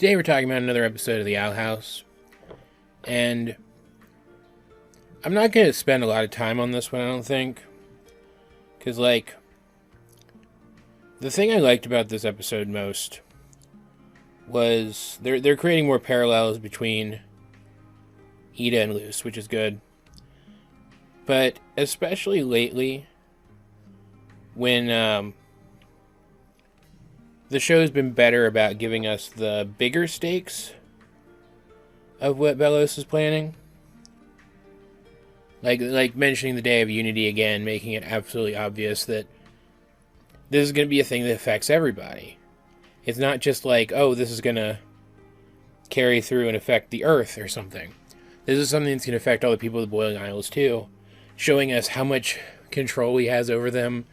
Today we're talking about another episode of the Owl House, and I'm not going to spend a lot of time on this one, I don't think, because, like, the thing I liked about this episode most was they're creating more parallels between Ida and Luce, which is good, but especially lately, when, the show's been better about giving us the bigger stakes of what Belos is planning. Like mentioning the Day of Unity again, making it absolutely obvious that this is going to be a thing that affects everybody. It's not just like, oh, this is going to carry through and affect the Earth or something. This is something that's going to affect all the people of the Boiling Isles too, showing us how much control he has over them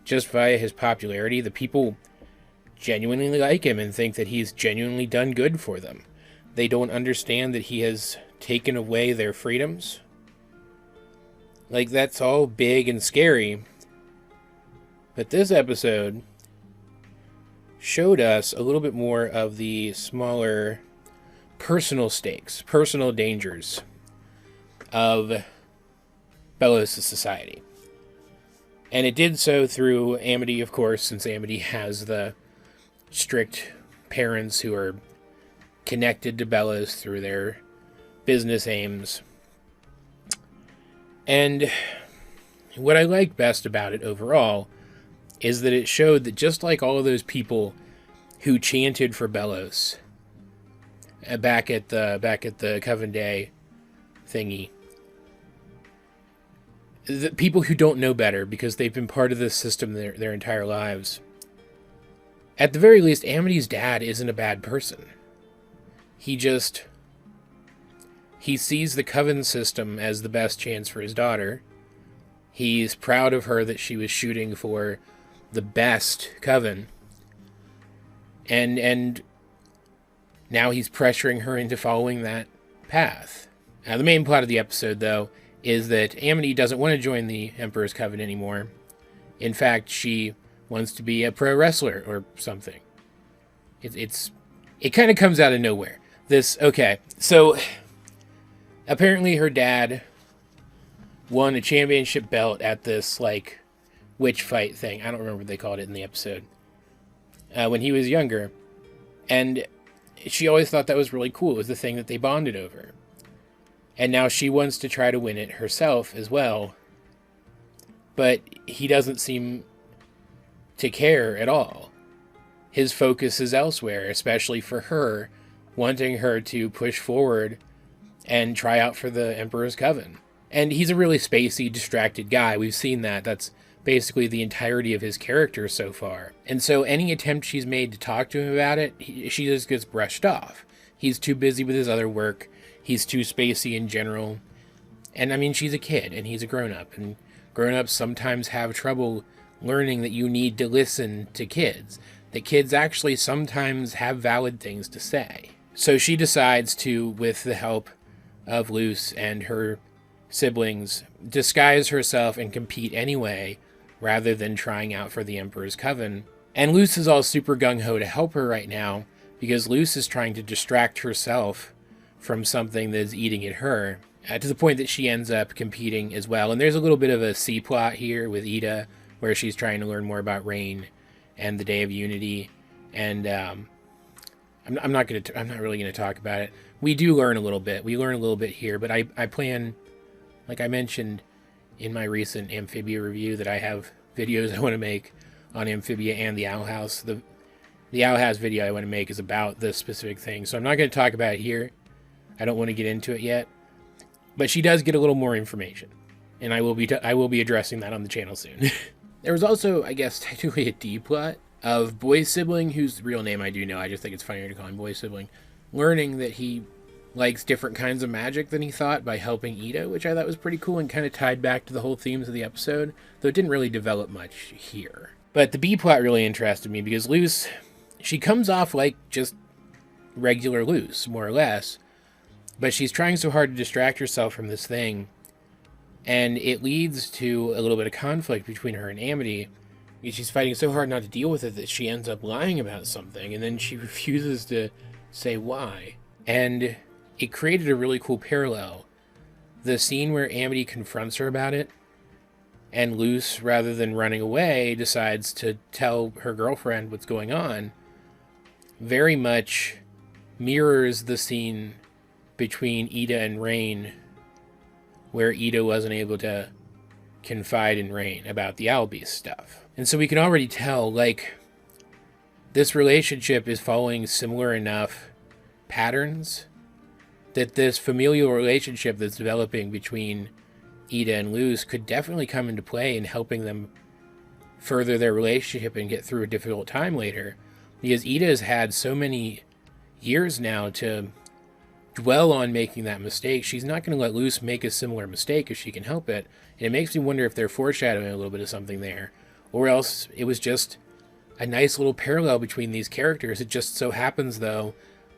just via his popularity. The people genuinely like him and think that he's genuinely done good for them. They don't understand that he has taken away their freedoms. Like, that's all big and scary. But this episode showed us a little bit more of the smaller personal stakes, personal dangers of Belos' society. And it did so through Amity, of course, since Amity has the strict parents who are connected to Belos through their business aims. And what I liked best about it overall is that it showed that just like all of those people who chanted for Belos back at the Coven Day thingy, the people who don't know better because they've been part of this system their entire lives, at the very least, Amity's dad isn't a bad person. He sees the Coven system as the best chance for his daughter. He's proud of her that she was shooting for the best Coven. And now he's pressuring her into following that path. Now, the main plot of the episode, though, is that Amity doesn't want to join the Emperor's Coven anymore. In fact, she wants to be a pro wrestler or something. It kind of comes out of nowhere. So apparently her dad won a championship belt at this, like, witch fight thing. I don't remember what they called it in the episode. When he was younger. And she always thought that was really cool. It was the thing that they bonded over. And now she wants to try to win it herself as well. But he doesn't seem to care at all. His focus is elsewhere, especially for her, wanting her to push forward and try out for the Emperor's Coven. And he's a really spacey, distracted guy. We've seen that. That's basically the entirety of his character so far. And so any attempt she's made to talk to him about it, she just gets brushed off. He's too busy with his other work. He's too spacey in general. And I mean, she's a kid and he's a grown-up. And grown-ups sometimes have trouble learning that you need to listen to kids. That kids actually sometimes have valid things to say. So she decides to, with the help of Luce and her siblings, disguise herself and compete anyway, rather than trying out for the Emperor's Coven. And Luce is all super gung-ho to help her right now, because Luce is trying to distract herself from something that is eating at her, to the point that she ends up competing as well. And there's a little bit of a C-plot here with Ida, where she's trying to learn more about Rain and the Day of Unity. And I'm not really gonna talk about it. We do learn a little bit. We learn a little bit here, but I plan, like I mentioned in my recent Amphibia review, that I have videos I want to make on Amphibia and the Owl House. The Owl House video I want to make is about this specific thing, so I'm not going to talk about it here. I don't want to get into it yet, but she does get a little more information, and I will be addressing that on the channel soon. There was also, I guess, technically a D-plot of Boy's sibling, whose real name I do know, I just think it's funnier to call him Boy's sibling, learning that he likes different kinds of magic than he thought by helping Ida, which I thought was pretty cool and kind of tied back to the whole themes of the episode, though it didn't really develop much here. But the B-plot really interested me because Luce, she comes off like just regular Luce, more or less, but she's trying so hard to distract herself from this thing, and it leads to a little bit of conflict between her and Amity. She's fighting so hard not to deal with it that she ends up lying about something, and then she refuses to say why. And it created a really cool parallel. The scene where Amity confronts her about it, and Luce, rather than running away, decides to tell her girlfriend what's going on, very much mirrors the scene between Ida and Rain, where Ida wasn't able to confide in Rain about the Owlbeast stuff. And so we can already tell, like, this relationship is following similar enough patterns that this familial relationship that's developing between Ida and Luce could definitely come into play in helping them further their relationship and get through a difficult time later. Because Ida has had so many years now to dwell on making that mistake. She's not going to let Luce make a similar mistake if she can help it. And it makes me wonder if they're foreshadowing a little bit of something there. Or else it was just a nice little parallel between these characters. It just so happens, though,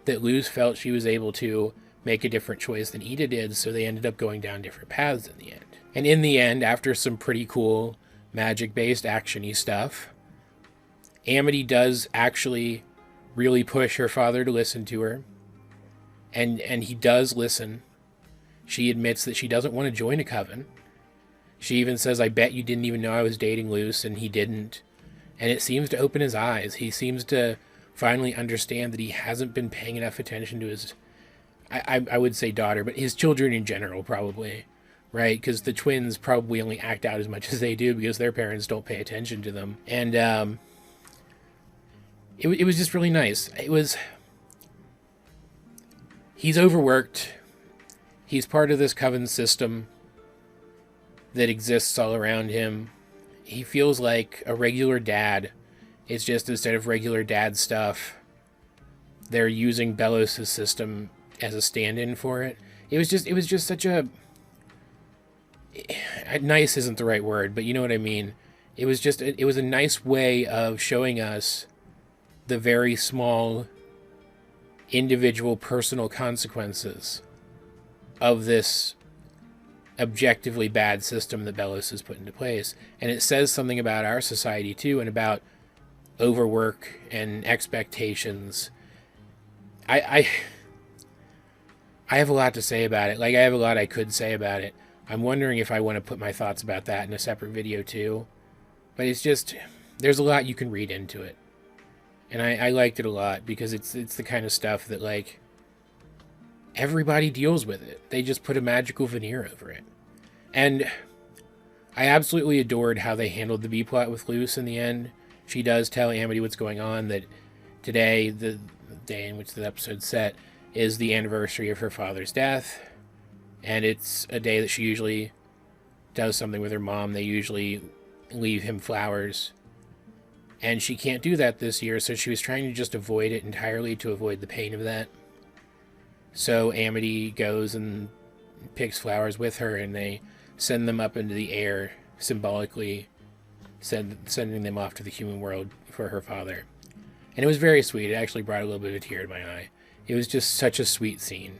that Luce felt she was able to make a different choice than Ida did, so they ended up going down different paths in the end. And in the end, after some pretty cool magic-based action-y stuff, Amity does actually really push her father to listen to her. And he does listen. She admits that she doesn't want to join a coven. She even says, I bet you didn't even know I was dating Luce, and he didn't. And it seems to open his eyes. He seems to finally understand that he hasn't been paying enough attention to his, I would say daughter, but his children in general, probably. Right? Because the twins probably only act out as much as they do because their parents don't pay attention to them. And it was just really nice. He's overworked. He's part of this coven system that exists all around him. He feels like a regular dad. It's just instead of regular dad stuff, they're using Belos' system as a stand-in for it. It was just such a... Nice isn't the right word, but you know what I mean. It was a nice way of showing us the very small individual personal consequences of this objectively bad system that Belos has put into place. And it says something about our society too, and about overwork and expectations. I have a lot to say about it. Like, I have a lot I could say about it. I'm wondering if I want to put my thoughts about that in a separate video too. But it's just, there's a lot you can read into it. And I liked it a lot because it's the kind of stuff that, like, everybody deals with it. They just put a magical veneer over it. And I absolutely adored how they handled the B-plot with Luce in the end. She does tell Amity what's going on, that today, the day in which the episode's set, is the anniversary of her father's death. And it's a day that she usually does something with her mom. They usually leave him flowers. And she can't do that this year, so she was trying to just avoid it entirely to avoid the pain of that. So Amity goes and picks flowers with her, and they send them up into the air, symbolically sending them off to the human world for her father. And it was very sweet. It actually brought a little bit of a tear to my eye. It was just such a sweet scene.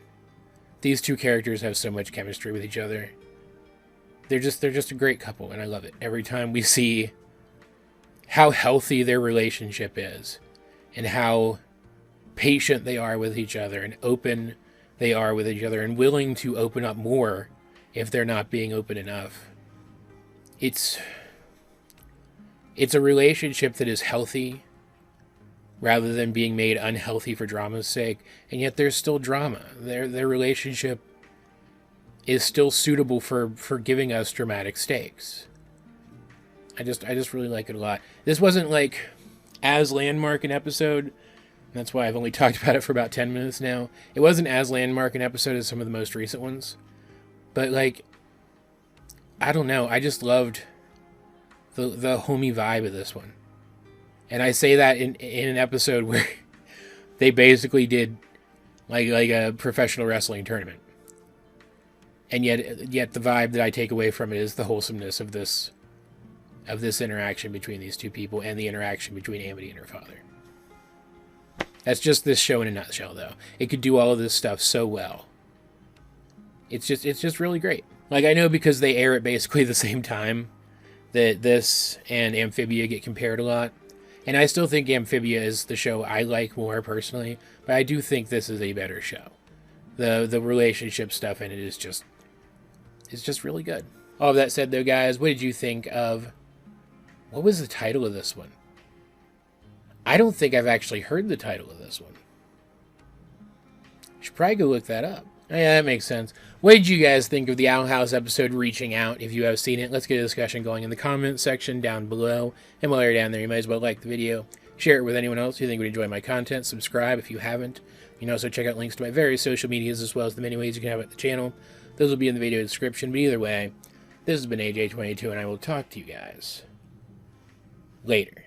These two characters have so much chemistry with each other. They're just a great couple, and I love it. Every time we see how healthy their relationship is, and how patient they are with each other, and open they are with each other, and willing to open up more if they're not being open enough. It's a relationship that is healthy, rather than being made unhealthy for drama's sake, and yet there's still drama. Their relationship is still suitable for giving us dramatic stakes. I just really like it a lot. This wasn't like as landmark an episode. That's why I've only talked about it for about 10 minutes now. It wasn't as landmark an episode as some of the most recent ones. But, like, I don't know. I just loved the homey vibe of this one. And I say that in an episode where they basically did like a professional wrestling tournament. And yet the vibe that I take away from it is the wholesomeness of this interaction between these two people, and the interaction between Amity and her father. That's just this show in a nutshell, though. It could do all of this stuff so well. It's just really great. Like, I know because they air at basically the same time that this and Amphibia get compared a lot. And I still think Amphibia is the show I like more personally, but I do think this is a better show. The relationship stuff in it is just really good. All of that said, though, guys, what did you think of... What was the title of this one? I don't think I've actually heard the title of this one. Should probably go look that up. Oh, yeah, that makes sense. What did you guys think of the Owl House episode Reaching Out? If you have seen it, let's get a discussion going in the comments section down below. And while you're down there, you might as well like the video, share it with anyone else who you think would enjoy my content, subscribe if you haven't. You can also check out links to my various social medias as well as the many ways you can have at the channel. Those will be in the video description. But either way, this has been AJ22, and I will talk to you guys later.